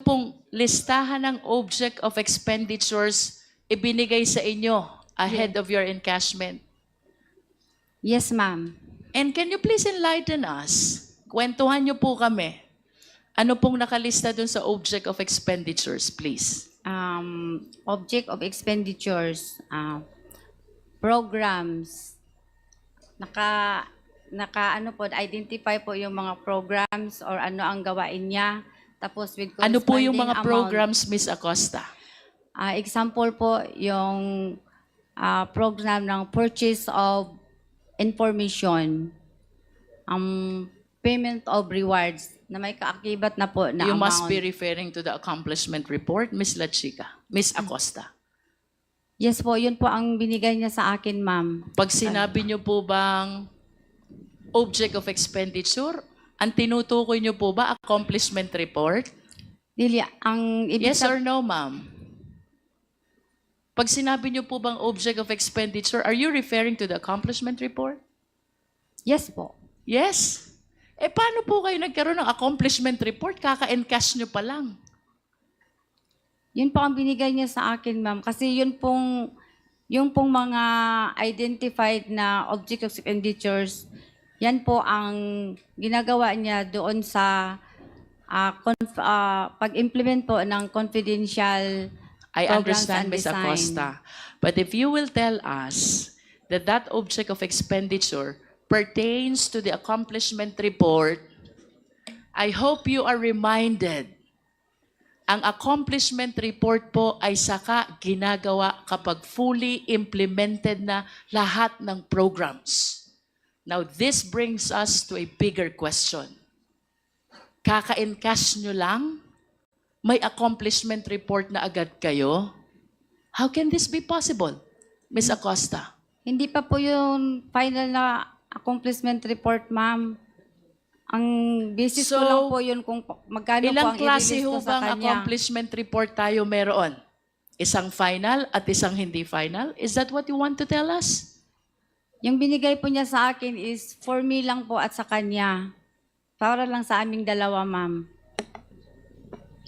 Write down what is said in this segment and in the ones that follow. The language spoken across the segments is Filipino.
pong listahan ng object of expenditures ibinigay sa inyo ahead of your encashment? Yes, ma'am. And can you please enlighten us? Kwentuhan niyo po kami. Ano pong nakalista dun sa object of expenditures, please? Object of expenditures, programs. Ano po, identify po yung mga programs or ano ang gawain niya. Tapos with Ano po yung corresponding mga amount. programs, Ms. Acosta? Example po, yung program ng purchase of information, payment of rewards na may kaakibat na po na You amount. must be referring to the accomplishment report, Ms. Lachika, Ms. Acosta. Yes po, yun po ang binigay niya sa akin, ma'am. Pag sinabi niyo po bang object of expenditure, ang tinutukoy niyo po ba accomplishment report? Dili, ang ibig Yes or no, ma'am? Pag sinabi niyo po bang object of expenditure, are you referring to the accomplishment report? Yes po. Yes. Paano po kayo nagkaroon ng accomplishment report? Kaka-encash niyo pa lang. Yun po ang binigay niya sa akin, ma'am. Kasi yung pong mga identified na object of expenditures, yan po ang ginagawa niya doon sa pag-implement po ng confidential I programs understand, and Ms. design. Acosta. But if you will tell us that that object of expenditure pertains to the accomplishment report, I hope you are reminded, ang accomplishment report po ay saka ginagawa kapag fully implemented na lahat ng programs. Now, this brings us to a bigger question. Kaka-encash nyo lang? May accomplishment report na agad kayo? How can this be possible, Ms. Acosta? Hindi pa po yung final na accomplishment report, ma'am. Ang basis ko So, lang po yun kung magkano po Ilang ang klase i-release ho ko sa bang kanya. accomplishment report tayo meron? Isang final at isang hindi final? Is that what you want to tell us? Yung binigay po niya sa akin is for me lang po at sa kanya. Para lang sa aming dalawa, ma'am.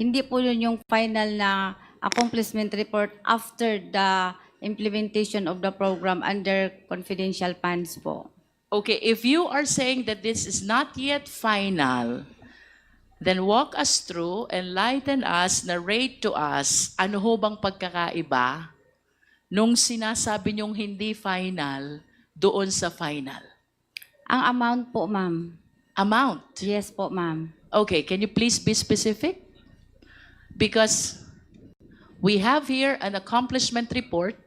Hindi po yun yung final na accomplishment report after the implementation of the program under confidential funds po. Okay, if you are saying that this is not yet final, then walk us through, enlighten us, narrate to us, ano ho bang pagkakaiba nung sinasabi niyong hindi final doon sa final? Ang amount po, ma'am. Amount. Yes po, ma'am. Okay, can you please be specific? Because we have here an accomplishment report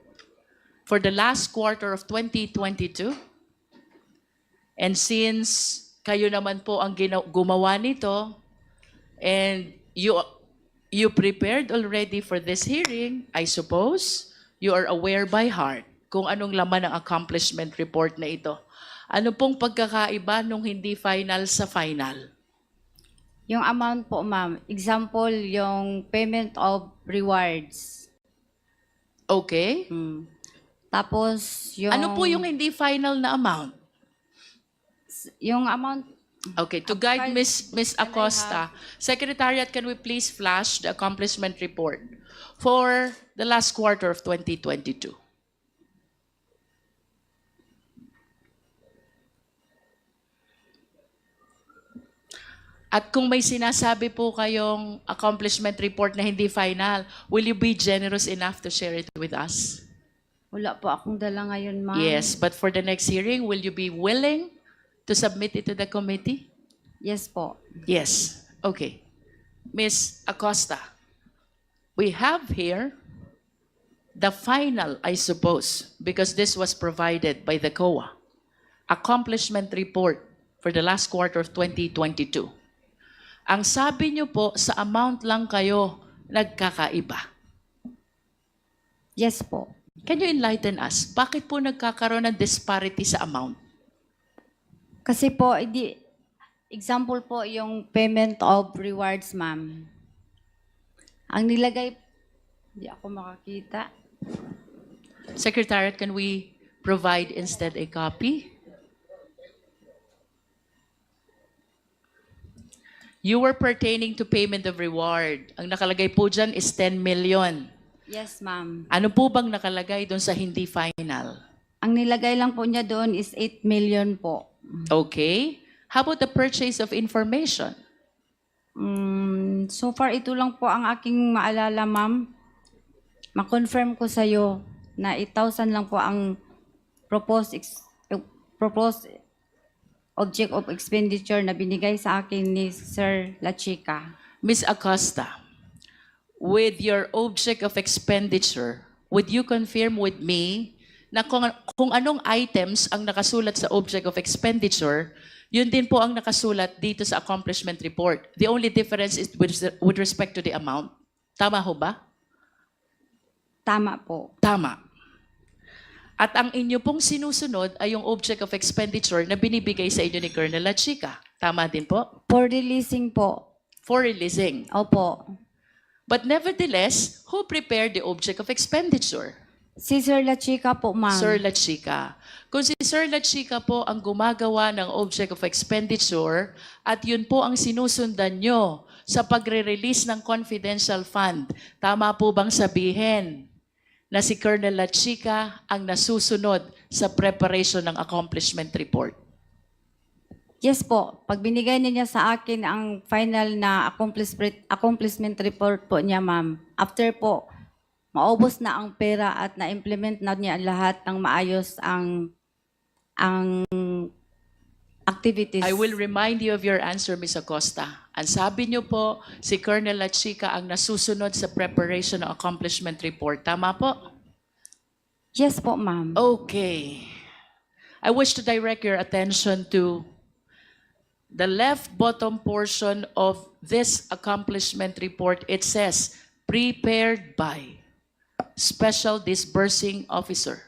for the last quarter of 2022. And since kayo naman po ang gumawa nito, and you prepared already for this hearing, I suppose, you are aware by heart kung anong laman ng accomplishment report na ito. Ano pong pagkakaiba nung hindi final sa final? Yung amount po, ma'am. Example, yung payment of rewards. Okay? Tapos, yung... Ano po yung hindi final na amount? Yung amount... Okay, to guide Ms. Acosta, Secretariat, can we please flash the accomplishment report for the last quarter of 2022? At kung may sinasabi po kayong accomplishment report na hindi final, will you be generous enough to share it with us? Wala po akong dala ngayon, ma'am. Yes, but for the next hearing, will you be willing to submit it to the committee? Yes po. Yes. Okay. Ms. Acosta, we have here the final, I suppose, because this was provided by the COA, accomplishment report for the last quarter of 2022. Ang sabi niyo po, sa amount lang kayo nagkakaiba. Yes po. Can you enlighten us? Bakit po nagkakaroon ng disparity sa amount? Kasi po, example po yung payment of rewards, ma'am. Ang nilagay, hindi ako makakita. Secretariat, can we provide instead a copy? You were pertaining to payment of reward. Ang nakalagay po dyan is 10 million. Yes, ma'am. Ano po bang nakalagay doon sa hindi final? Ang nilagay lang po niya doon is 8 million po. Okay. How about the purchase of information? So far, ito lang po ang aking maalala, ma'am. Ma-confirm ko sa'yo na 8,000 lang po ang proposed object of expenditure na binigay sa akin ni Sir La Chica. Ms. Acosta, with your object of expenditure, would you confirm with me na kung anong items ang nakasulat sa object of expenditure, yun din po ang nakasulat dito sa accomplishment report. The only difference is with respect to the amount. Tama ho ba? Tama po. Tama. At ang inyo pong sinusunod ay yung object of expenditure na binibigay sa inyo ni Colonel La Chica. Tama din po? For releasing po. For releasing. Opo. But nevertheless, who prepared the object of expenditure? Si Sir La Chica po, ma'am. Sir La Chica. Kung si Sir La Chica po ang gumagawa ng object of expenditure at yun po ang sinusundan nyo sa pagre-release ng confidential fund, tama po bang sabihin na si Colonel La Chica ang nasusunod sa preparation ng accomplishment report? Yes po. Pag binigay niya sa akin ang final na accomplishment report po niya, ma'am, after po, maubos na ang pera at na-implement na niya lahat ng maayos ang activities. I will remind you of your answer, Ms. Acosta. Ang sabi niyo po, si Colonel La Chica ang nasusunod sa preparation ng accomplishment report. Tama po? Yes po, ma'am. Okay. I wish to direct your attention to the left bottom portion of this accomplishment report. It says, prepared by Special Disbursing Officer,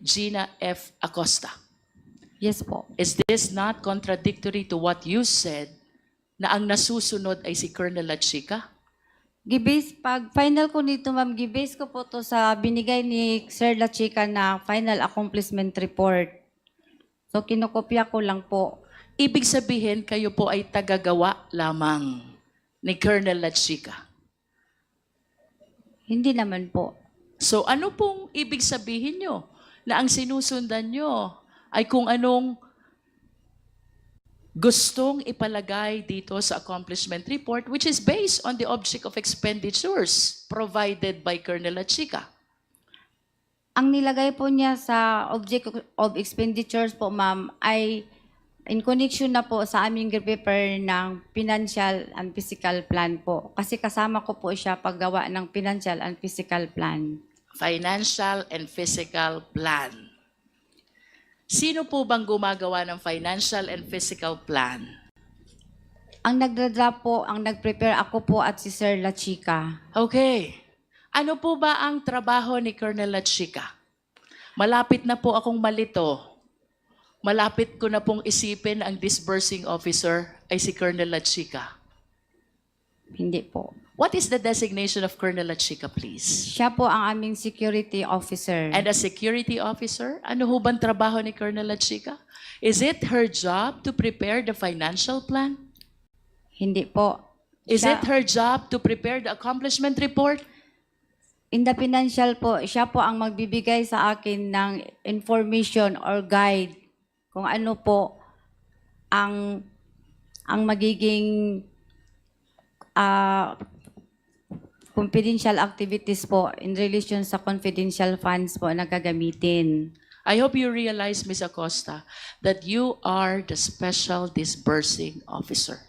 Gina F. Acosta. Yes po. Is this not contradictory to what you said na ang nasusunod ay si Colonel La Chica? Pag final ko nito, ma'am, gibase ko po to sa binigay ni Sir La Chica na final accomplishment report. So, kinokopya ko lang po. Ibig sabihin, kayo po ay tagagawa lamang ni Colonel La Chica. Hindi naman po. So ano pong ibig sabihin nyo? Na ang sinusundan nyo ay kung anong gustong ipalagay dito sa accomplishment report, which is based on the object of expenditures provided by Colonel La Chica. Ang nilagay po niya sa object of expenditures po, ma'am, ay in connection na po sa aming prepare ng financial and physical plan po. Kasi kasama ko po siya paggawa ng financial and physical plan. Financial and physical plan. Sino po bang gumagawa ng financial and physical plan? Ang nagdradraft po, ang nag-prepare ako po at si Sir La Chica. Okay. Ano po ba ang trabaho ni Colonel La Chica? Malapit na po akong malito. Malapit ko na pong isipin ang disbursing officer ay si Colonel La Chica. Hindi po. What is the designation of Colonel La Chica, please? Siya po ang aming security officer. And a security officer? Ano ho bang trabaho ni Colonel La Chica? Is it her job to prepare the financial plan? Hindi po. Is it her job to prepare the accomplishment report? In the financial po, siya po ang magbibigay sa akin ng information or guide kung ano po ang magiging confidential activities po in relation sa confidential funds po na gagamitin. I hope you realize, Ms. Acosta, that you are the special disbursing officer.